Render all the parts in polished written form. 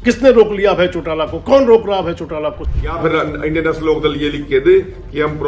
किसने रोक लिया अभय चौटाला को? कौन रोक रहा अभय चौटाला को? या फिर इंडियन नेशनल लोकदल ये लिख के दे कि हम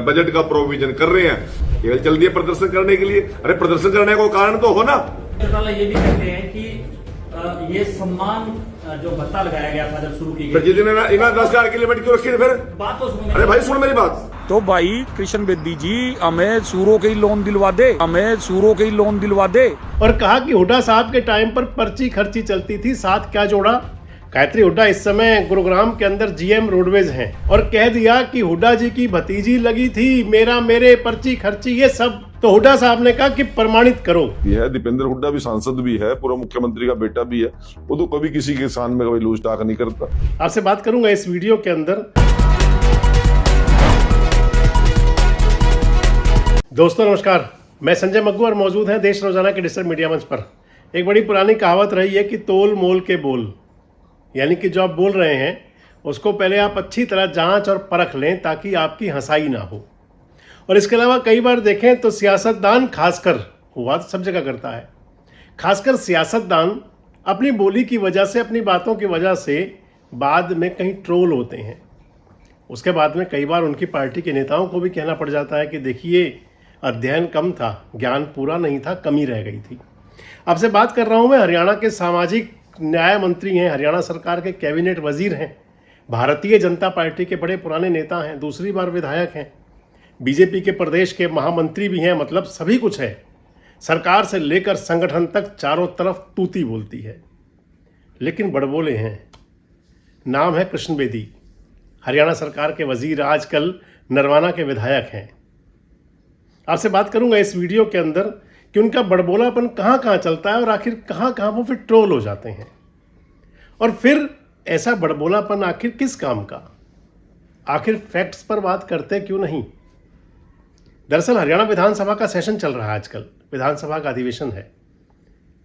बजट का प्रोविजन कर रहे हैं, ये चल दिए प्रदर्शन करने के लिए। अरे प्रदर्शन करने का कारण तो हो ना। चौटाला ये भी कहते हैं कि ये सम्मान जो भत्ता लगाया गया था जब शुरू की गई, जितने इन्हें 10,000 की लिमिट क्यों रखी थी फिर? बात तो सुनो। अरे भाई सुन मेरी बात। तो भाई कृष्ण बेदी जी हमें सूरों के ही लोन दिलवा दे, हमें सूरों के ही लोन दिलवा दे। और कहा कि हुड्डा साहब के टाइम पर पर्ची खर्ची चलती थी, साथ क्या जोड़ा? गायत्री हुड्डा इस समय गुरुग्राम के अंदर जीएम रोडवेज हैं और कह दिया कि हुड्डा जी की भतीजी लगी थी, मेरे पर्ची खर्ची ये सब। तो हुड्डा साहब ने कहा कि प्रमाणित करो। यह दीपेंद्र हुड्डा भी सांसद भी है, पूर्व मुख्यमंत्री का बेटा भी है, वो तो कभी किसी के साथ में कभी लूज टाक नहीं करता। आपसे बात करूंगा इस वीडियो के अंदर। दोस्तों नमस्कार, मैं संजय मग्गू और मौजूद हैं देश रोजाना के डिजिटल मीडिया मंच पर। एक बड़ी पुरानी कहावत रही है कि तोल मोल के बोल, यानी कि जो आप बोल रहे हैं उसको पहले आप अच्छी तरह जांच और परख लें ताकि आपकी हंसाई ना हो। और इसके अलावा कई बार देखें तो सियासतदान, खासकर हुआ तो सब जगह करता है, खासकर सियासतदान अपनी बोली की वजह से, अपनी बातों की वजह से बाद में कहीं ट्रोल होते हैं। उसके बाद में कई बार उनकी पार्टी के नेताओं को भी कहना पड़ जाता है कि देखिए अध्ययन कम था, ज्ञान पूरा नहीं था, कमी रह गई थी। आपसे बात कर रहा हूँ मैं हरियाणा के सामाजिक न्याय मंत्री हैं, हरियाणा सरकार के कैबिनेट वजीर हैं, भारतीय जनता पार्टी के बड़े पुराने नेता हैं, दूसरी बार विधायक हैं, बीजेपी के प्रदेश के महामंत्री भी हैं, मतलब सभी कुछ है। सरकार से लेकर संगठन तक चारों तरफ तूती बोलती है, लेकिन बड़बोले हैं। नाम है कृष्ण बेदी, हरियाणा सरकार के वजीर, आजकल नरवाना के विधायक हैं। आपसे बात करूंगा इस वीडियो के अंदर कि उनका बड़बोलापन कहाँ कहाँ चलता है और आखिर कहाँ कहाँ वो फिर ट्रोल हो जाते हैं, और फिर ऐसा बड़बोलापन आखिर किस काम का? आखिर फैक्ट्स पर बात करते क्यों नहीं? दरअसल हरियाणा विधानसभा का सेशन चल रहा है आजकल, विधानसभा का अधिवेशन है,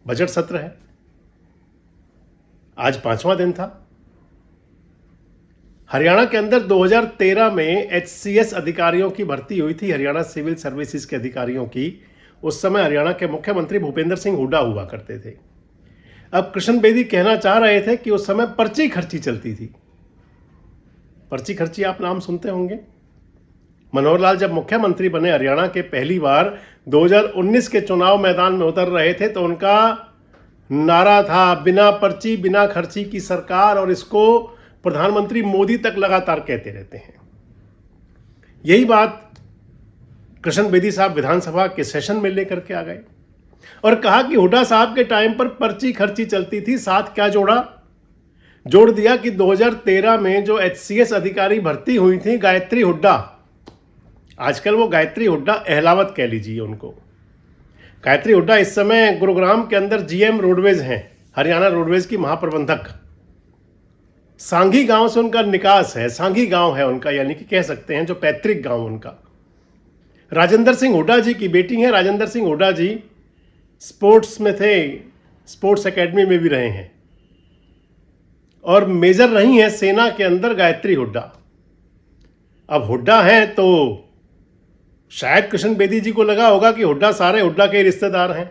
बजट सत्र है, आज 5वां दिन था। हरियाणा के अंदर 2013 में एचसीएस अधिकारियों की भर्ती हुई थी, हरियाणा सिविल सर्विसेज के अधिकारियों की। उस समय हरियाणा के मुख्यमंत्री भूपेंद्र सिंह हुड्डा हुआ करते थे। अब कृष्ण बेदी कहना चाह रहे थे कि उस समय पर्ची खर्ची चलती थी। पर्ची खर्ची आप नाम सुनते होंगे। मनोहर लाल जब मुख्यमंत्री बने हरियाणा के, पहली बार 2019 के चुनाव मैदान में उतर रहे थे, तो उनका नारा था बिना पर्ची बिना खर्ची की सरकार, और इसको प्रधानमंत्री मोदी तक लगातार कहते रहते हैं। यही बात कृष्ण बेदी साहब विधानसभा के सेशन में लेकर के आ गए और कहा कि हुड्डा साहब के टाइम पर पर्ची खर्ची चलती थी, साथ क्या जोड़ा? जोड़ दिया कि 2013 में जो एचसीएस अधिकारी भर्ती हुई थी, गायत्री हुड्डा, आजकल वो गायत्री हुड्डा अहलावत कह लीजिए उनको। गायत्री हुड्डा इस समय गुरुग्राम के अंदर जीएम रोडवेज हैं, हरियाणा रोडवेज की महाप्रबंधक। सांघी गांव से उनका निकास है, सांघी गांव है उनका, यानी कि कह सकते हैं जो पैतृक गांव उनका। राजेंद्र सिंह हुड्डा जी की बेटी हैं। राजेंद्र सिंह हुड्डा जी स्पोर्ट्स में थे, स्पोर्ट्स एकेडमी में भी रहे हैं, और मेजर रही हैं सेना के अंदर गायत्री हुड्डा। अब हुड्डा हैं तो शायद कृष्ण बेदी जी को लगा होगा कि हुड्डा सारे हुड्डा के रिश्तेदार हैं।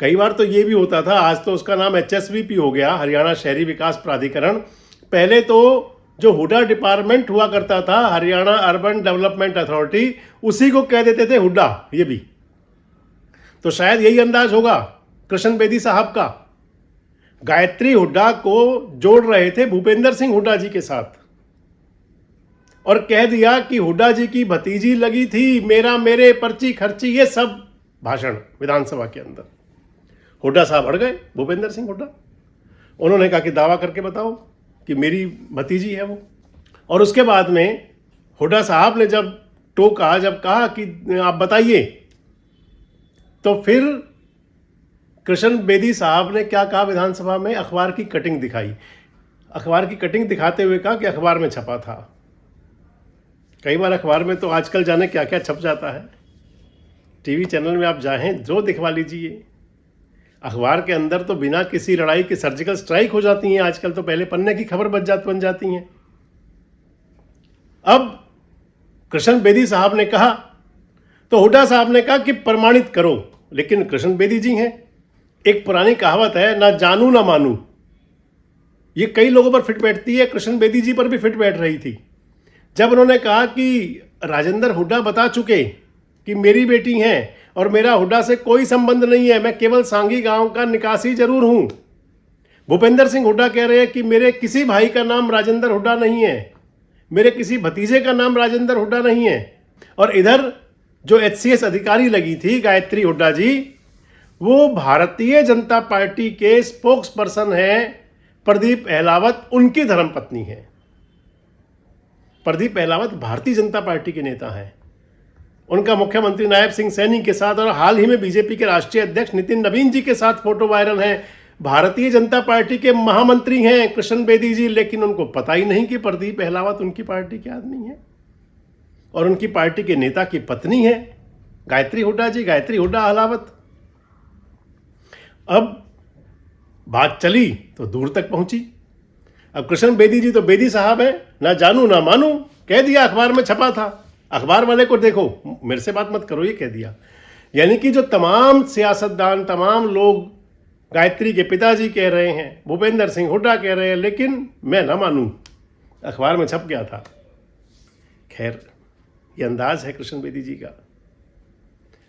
कई बार तो ये भी होता था, आज तो उसका नाम एचएसवीपी हो गया, हरियाणा शहरी विकास प्राधिकरण। पहले तो जो हुड्डा डिपार्टमेंट हुआ करता था, हरियाणा अर्बन डेवलपमेंट अथॉरिटी, उसी को कह देते थे हुड्डा। ये भी तो शायद यही अंदाज होगा कृष्ण बेदी साहब का। गायत्री हुड्डा को जोड़ रहे थे भूपेंद्र सिंह हुड्डा जी के साथ, और कह दिया कि हुड्डा जी की भतीजी लगी थी, मेरे पर्ची खर्ची ये सब भाषण विधानसभा के अंदर। हुड्डा साहब अड़ गए, भूपेंद्र सिंह हुड्डा। उन्होंने कहा कि दावा करके बताओ कि मेरी भतीजी है वो। और उसके बाद में हुड्डा साहब ने जब टोका, जब कहा कि आप बताइए, तो फिर कृष्ण बेदी साहब ने क्या कहा विधानसभा में? अखबार की कटिंग दिखाई। अखबार की कटिंग दिखाते हुए कहा कि अखबार में छपा था। कई बार अखबार में तो आजकल जाने क्या क्या छप जाता है। टीवी चैनल में आप जाएं, जो दिखवा लीजिए। अखबार के अंदर तो बिना किसी लड़ाई की सर्जिकल स्ट्राइक हो जाती हैं आजकल, तो पहले पन्ने की खबर बन जाती हैं। अब कृष्ण बेदी साहब ने कहा तो हुड्डा साहब ने कहा कि प्रमाणित करो, लेकिन कृष्ण बेदी जी हैं। एक पुरानी कहावत है, ना जानू ना मानू। ये कई लोगों पर फिट बैठती है, कृष्ण बेदी जी पर भी फिट बैठ रही थी जब उन्होंने कहा कि राजेंद्र हुड्डा बता चुके कि मेरी बेटी हैं और मेरा हुड्डा से कोई संबंध नहीं है, मैं केवल सांगी गांव का निकासी जरूर हूं। भूपेंद्र सिंह हुड्डा कह रहे हैं कि मेरे किसी भाई का नाम राजेंद्र हुड्डा नहीं है, मेरे किसी भतीजे का नाम राजेंद्र हुड्डा नहीं है। और इधर जो HCS अधिकारी लगी थी गायत्री हुड्डा जी, वो भारतीय जनता पार्टी के स्पोक्स पर्सन हैं प्रदीप अहलावत, उनकी धर्मपत्नी है। प्रदीप अहलावत भारतीय जनता पार्टी के नेता हैं, उनका मुख्यमंत्री नायब सिंह सैनी के साथ और हाल ही में बीजेपी के राष्ट्रीय अध्यक्ष नितिन नवीन जी के साथ फोटो वायरल है। भारतीय जनता पार्टी के महामंत्री हैं कृष्ण बेदी जी, लेकिन उनको पता ही नहीं कि प्रदीप अहलावत उनकी पार्टी के आदमी है और उनकी पार्टी के नेता की पत्नी है गायत्री हुड्डा जी, गायत्री हुड्डा अहलावत। अब बात चली तो दूर तक पहुंची। अब कृष्ण बेदी जी तो बेदी साहब हैं, ना जानू ना मानू, कह दिया, अखबार में छपा था, अखबार वाले को देखो, मेरे से बात मत करो, ये कह दिया। यानी कि जो तमाम सियासतदान, तमाम लोग गायत्री के पिताजी कह रहे हैं, भूपेंद्र सिंह हुड्डा कह रहे हैं, लेकिन मैं ना मानूं, अखबार में छप गया था। खैर, ये अंदाज है कृष्ण बेदी जी का।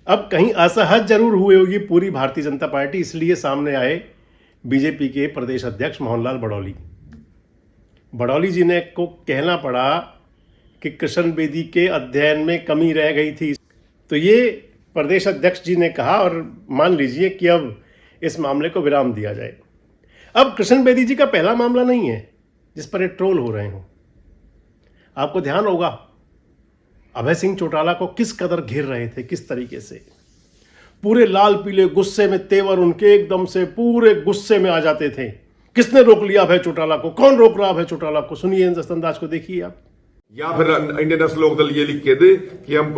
अब कहीं असहज जरूर हुए होगी पूरी भारतीय जनता पार्टी, इसलिए सामने आए बीजेपी के प्रदेश अध्यक्ष मोहनलाल बड़ौली। बड़ौली जी ने को कहना पड़ा कि कृष्ण बेदी के अध्ययन में कमी रह गई थी, तो ये प्रदेश अध्यक्ष जी ने कहा और मान लीजिए कि अब इस मामले को विराम दिया जाए। अब कृष्ण बेदी जी का पहला मामला नहीं है जिस पर ये ट्रोल हो रहे हो। आपको ध्यान होगा अभय सिंह चौटाला को किस कदर घेर रहे थे, किस तरीके से, पूरे लाल पीले गुस्से में, तेवर उनके एकदम से पूरे गुस्से में आ जाते थे। किसने रोक लिया अभय चौटाला को, कौन रोक रहा अभय चौटाला को? सुनिए इस अंदाज को, देखिए आप। या फिर इंडियन नेशनल लोकदल ये लिख के दे कि हम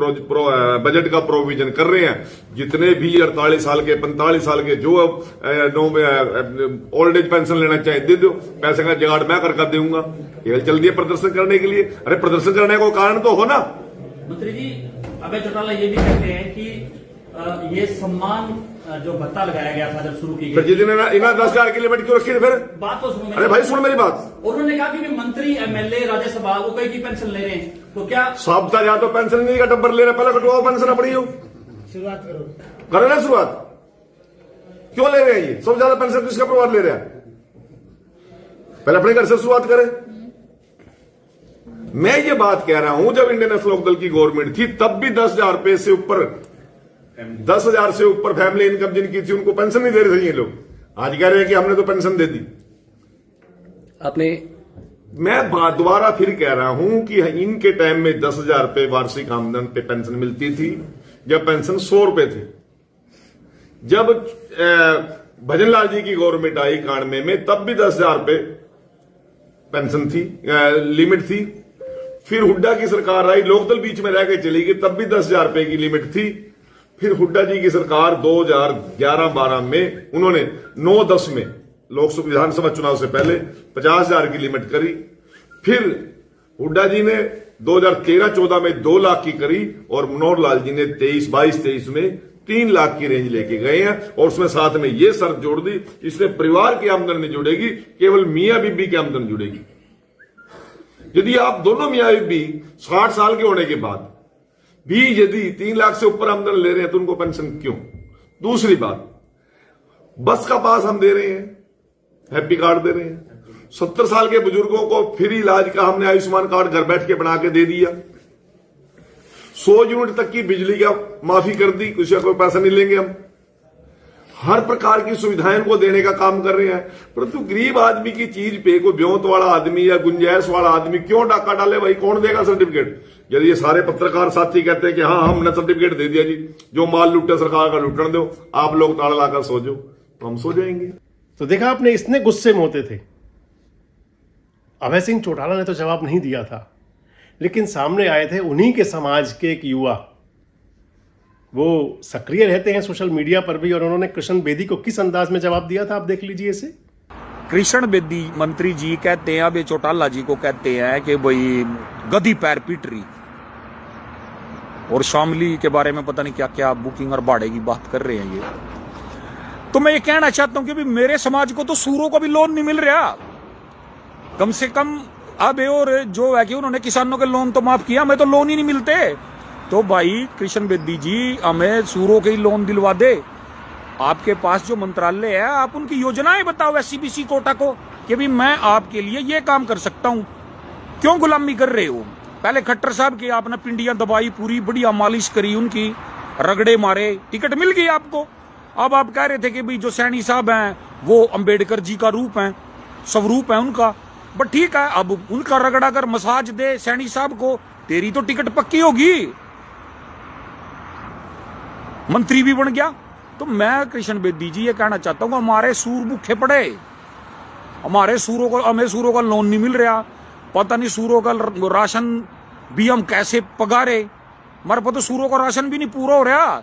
बजट का प्रोविजन कर रहे हैं, जितने भी 48 साल के 45 साल के जो ओल्ड एज पेंशन लेना चाहे दे दो, पैसे का जुगाड़ मैं कर दूंगा। ये चल दिया प्रदर्शन करने के लिए। अरे प्रदर्शन करने का कारण तो हो ना। मंत्री जी, अभय चौटाला ये भी कहते हैं कि ये सम्मान जो भत्ता लगाया गया था जब शुरू की गई, इन्हें 10,000 की लिमिट क्यों रखी थी फिर? बात तो सुनो। अरे भाई सुन मेरी बात। उन्होंने कहा कि मंत्री, MLA, राज्यसभा वो कई की पेंशन ले रहे हैं, तो क्या साहब जा तो पेंशन नहीं का डब्बर ले रहे, पहले कटवाओ पेंशन अपनी हो, शुरुआत करो ना शुरुआत। क्यों ले रहे हैं ये? सबसे ज्यादा पेंशन किसका परिवार ले रहा है? पहले अपने घर से शुरुआत करें। मैं ये बात कह रहा हूं, जब इंडियन नेशनल लोकदल की गवर्नमेंट थी तब भी 10,000 रुपए से ऊपर, 10,000 से ऊपर फैमिली इनकम जिनकी थी उनको पेंशन नहीं दे रहे थे ये लोग। आज कह रहे हैं कि हमने तो पेंशन दे दी। आपने मैं दोबारा फिर कह रहा हूं कि इनके टाइम में 10,000 रुपए वार्षिक आमदन पे पेंशन मिलती थी, जब पेंशन 100 रुपए थी। जब भजनलाल जी की गवर्नमेंट आई 91 में, तब भी 10,000 रुपए पेंशन थी, लिमिट थी। फिर हुड्डा की सरकार आई, लोकदल बीच में रह के चली गई, तब भी 10,000 रुपए की लिमिट थी। फिर हुड्डा जी की सरकार 2011-12 में उन्होंने 9-10 में लोकसभा विधानसभा चुनाव से पहले 50,000 की लिमिट करी। फिर हुड्डा जी ने 2013-14 में 2 लाख की करी और मनोहर लाल जी ने 22-23 में 3 लाख की रेंज लेके गए हैं। और उसमें साथ में ये शर्त जोड़ दी, इसमें परिवार की आमदन नहीं जुड़ेगी, केवल मियां बीबी की आमदन जुड़ेगी। यदि आप दोनों मियां बीबी 60 साल के होने के बाद भी यदि 3 लाख से ऊपर आमदन ले रहे हैं तो उनको पेंशन क्यों? दूसरी बात, बस का पास हम दे रहे हैं, हैप्पी कार्ड दे रहे हैं। 70 साल के बुजुर्गों को फ्री इलाज का हमने आयुष्मान कार्ड घर बैठ के बना के दे दिया। 100 यूनिट तक की बिजली का माफी कर दी, किसी का कोई पैसा नहीं लेंगे हम। हर प्रकार की सुविधाएं को देने का काम कर रहे हैं। परंतु गरीब आदमी की चीज पे कोई ब्योंत वाला आदमी या गुंजाइश वाला आदमी क्यों डाका डाले? भाई कौन देगा सर्टिफिकेट? यदि ये सारे पत्रकार साथी कहते हैं कि हाँ हमने सर्टिफिकेट दे दिया जी, जो माल लूटे सरकार का लूटने दो, आप लोग ताला लाकर सो जाओ, तो हम सो जाएंगे। तो देखा आपने, इतने गुस्से में होते थे। अभय सिंह चौटाला ने तो जवाब नहीं दिया था, लेकिन सामने आए थे उन्हीं के समाज के एक युवा, वो सक्रिय रहते हैं सोशल मीडिया पर भी, और उन्होंने कृष्ण बेदी को किस अंदाज में जवाब दिया था, आप देख लीजिए इसे। कृष्ण बेदी मंत्री जी कहते हैं, अबे चौटाला जी को कहते हैं कि भाई गधी पैर पीट रही, और शामली के बारे में पता नहीं क्या क्या बुकिंग और भाड़े की बात कर रहे हैं ये। तो मैं ये कहना चाहता हूं कि मेरे समाज को तो सूरों को भी लोन नहीं मिल रहा, कम से कम अब और जो है कि उन्होंने किसानों के लोन तो माफ किया, हमें तो लोन ही नहीं मिलते। तो भाई कृष्ण बेदी जी, हमें सूरों के ही लोन दिलवा दे। आपके पास जो मंत्रालय है, आप उनकी योजनाएं बताओ एससीबीसी कोटा को कि भी मैं आपके लिए ये काम कर सकता हूं। क्यों गुलामी कर रहे हो? पहले खट्टर साहब की आपने पिंडियां दबाई, पूरी बढ़िया मालिश करी, उनकी रगड़े मारे, टिकट मिल गई आपको। अब आप कह रहे थे कि भाई जो सैनी साहब हैं वो अंबेडकर जी का रूप है, स्वरूप है उनका। बट ठीक है, अब उनका रगड़ा कर मसाज दे सैनी साहब को, तेरी तो टिकट पक्की होगी, मंत्री भी बन गया। तो मैं कृष्ण बेदी जी ये कहना चाहता हूं, हमारे सूर भूखे पड़े, हमें सूरों का लोन नहीं मिल रहा, पता नहीं सूरों का राशन भी हम कैसे पगारे, हमारे पास तो सूरों का राशन भी नहीं पूरा हो रहा।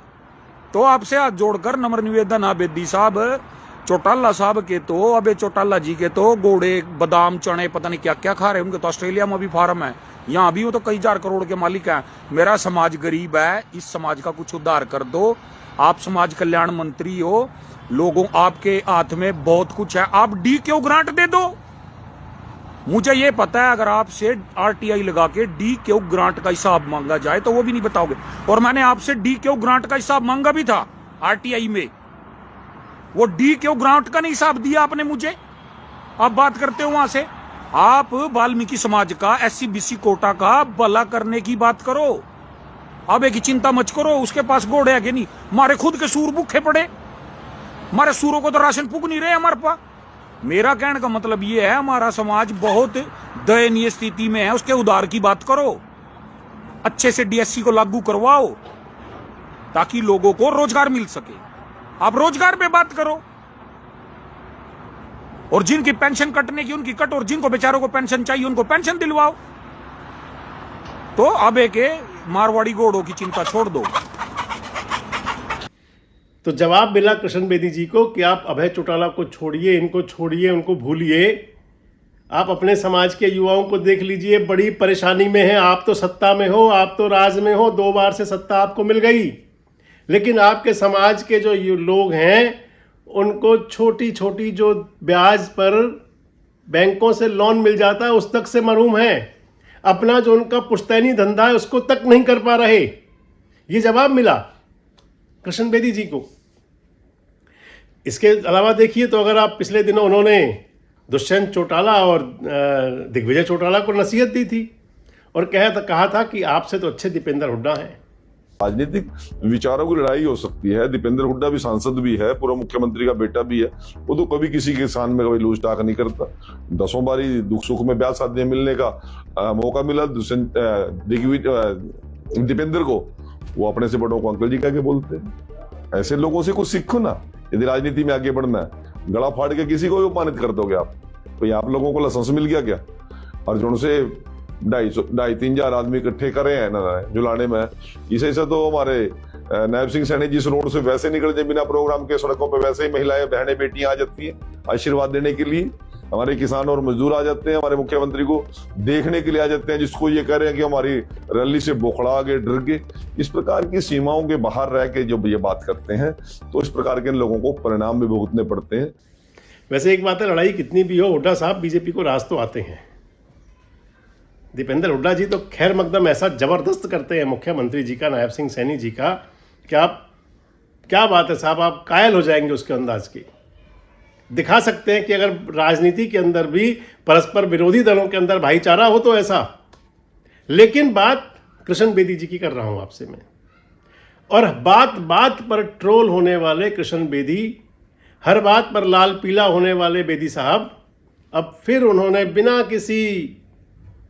तो आपसे हाथ जोड़कर नम्र निवेदन है बेदी साहब, चौटाला साहब के तो, अबे चौटाला जी के तो घोड़े बादाम चने पता नहीं क्या क्या खा रहे हैं, उनके तो ऑस्ट्रेलिया में भी फार्म है, यहाँ भी वो तो कई हजार करोड़ के मालिक हैं। मेरा समाज गरीब है, इस समाज का कुछ उद्धार कर दो। आप समाज कल्याण मंत्री हो, लोगों आपके हाथ में बहुत कुछ है, आप DQ ग्रांट दे दो। मुझे ये पता है अगर आपसे RTI लगा के DQ ग्रांट का हिसाब मांगा जाए तो वो भी नहीं बताओगे। और मैंने आपसे DQ ग्रांट का हिसाब मांगा भी था RTI में, वो DQ ग्रांट का नहीं हिसाब दिया आपने मुझे। आप बात करते हो वहां से, आप वाल्मीकि समाज का SC/BC कोटा का भला करने की बात करो, अब की चिंता मत करो। उसके पास घोड़े आगे नहीं, हमारे खुद के सूर भूखे पड़े, हमारे सूरों को तो राशन पुग नहीं रहे हमारे पास। मेरा कहने का मतलब ये है, हमारा समाज बहुत दयनीय स्थिति में है, उसके उद्धार की बात करो, अच्छे से DSC को लागू करवाओ ताकि लोगों को रोजगार मिल सके। आप रोजगार पे बात करो, और जिनकी पेंशन कटने की उनकी कट, और जिनको बेचारों को पेंशन चाहिए उनको पेंशन दिलवाओ। तो अब एक मारवाड़ी घोड़ों की चिंता छोड़ दो। तो जवाब मिला कृष्ण बेदी जी को कि आप अभय चौटाला को छोड़िए, इनको छोड़िए, उनको भूलिए। आप अपने समाज के युवाओं को देख लीजिए, बड़ी परेशानी में है। आप तो सत्ता में हो, आप तो राज में हो, 2 बार से सत्ता आपको मिल गई, लेकिन आपके समाज के जो लोग हैं उनको छोटी छोटी जो ब्याज पर बैंकों से लोन मिल जाता है उस तक से महरूम है। अपना जो उनका पुश्तैनी धंधा है उसको तक नहीं कर पा रहे। ये जवाब मिला कृष्ण बेदी जी को। इसके अलावा देखिए तो अगर आप पिछले दिनों उन्होंने दुष्यंत चौटाला और दिग्विजय चौटाला को नसीहत दी थी और कहा था कि आपसे तो अच्छे दीपेंद्र हुड्डा हैं। राजनीतिक विचारों की लड़ाई हो सकती है। दीपेंद्र हुड्डा भी सांसद भी है, पूर्व मुख्यमंत्री का बेटा भी है, वो तो कभी किसी के किसान में कभी लूज टाक नहीं करता। 10 बारी दुख सुख में ब्याह शादी मिलने का मौका मिला दीपेंद्र को, वो अपने से बड़ों को अंकल जी कह के बोलते हैं। ऐसे लोगों से कुछ सीखो ना, यदि राजनीति में आगे बढ़ना है। गला फाड़ के किसी को भी अपमानित कर दोगे आप, तो आप लोगों को लाइसेंस मिल गया क्या? अर्जुन से 2.5-3 हजार आदमी इकट्ठे करे हैं ना जुलाने में। इसे तो हमारे नायब सिंह सैनी जिस रोड से वैसे निकलते बिना प्रोग्राम के, सड़कों पे वैसे ही महिलाएं बहनें बेटियां आ जाती हैं आशीर्वाद देने के लिए। हमारे किसान और मजदूर आ जाते हैं, हमारे मुख्यमंत्री को देखने के लिए आ जाते हैं, जिसको ये कह रहे हैं कि हमारी रैली से बौखला गए, डर गए। इस प्रकार की सीमाओं के बाहर रह के जब ये बात करते हैं तो इस प्रकार के लोगों को परिणाम भी भुगतने पड़ते हैं। वैसे एक बात है, लड़ाई कितनी भी हो, हुड्डा साहब बीजेपी को राज तो आते हैं। दीपेंद्र हुड्डा जी तो खैर मकदम ऐसा जबरदस्त करते हैं मुख्यमंत्री जी का, नायब सिंह सैनी जी का, कि आप क्या बात है साहब, आप कायल हो जाएंगे उसके अंदाज की। दिखा सकते हैं कि अगर राजनीति के अंदर भी परस्पर विरोधी दलों के अंदर भाईचारा हो तो ऐसा। लेकिन बात कृष्ण बेदी जी की कर रहा हूं आपसे मैं, और बात बात पर ट्रोल होने वाले कृष्ण बेदी, हर बात पर लाल पीला होने वाले बेदी साहब, अब फिर उन्होंने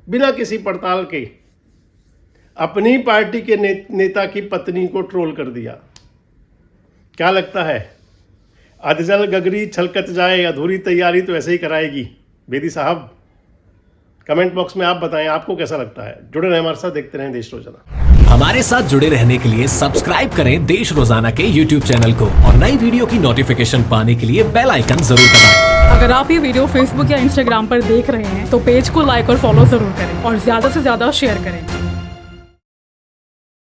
बिना किसी पड़ताल के अपनी पार्टी के नेता की पत्नी को ट्रोल कर दिया। क्या लगता है, अधजल गगरी छलकत जाए, अधूरी तैयारी तो ऐसे ही कराएगी बेदी साहब? कमेंट बॉक्स में आप बताएं आपको कैसा लगता है। जुड़े रहें हमारे साथ, देखते रहें देश रोजाना। हमारे साथ जुड़े रहने के लिए सब्सक्राइब करें देश रोजाना के YouTube चैनल को, और नई वीडियो की नोटिफिकेशन पाने के लिए बेल आइकन जरूर दबाएं। अगर आप ये वीडियो Facebook या Instagram पर देख रहे हैं तो पेज को लाइक और फॉलो जरूर करें, और ज्यादा से ज्यादा शेयर करें।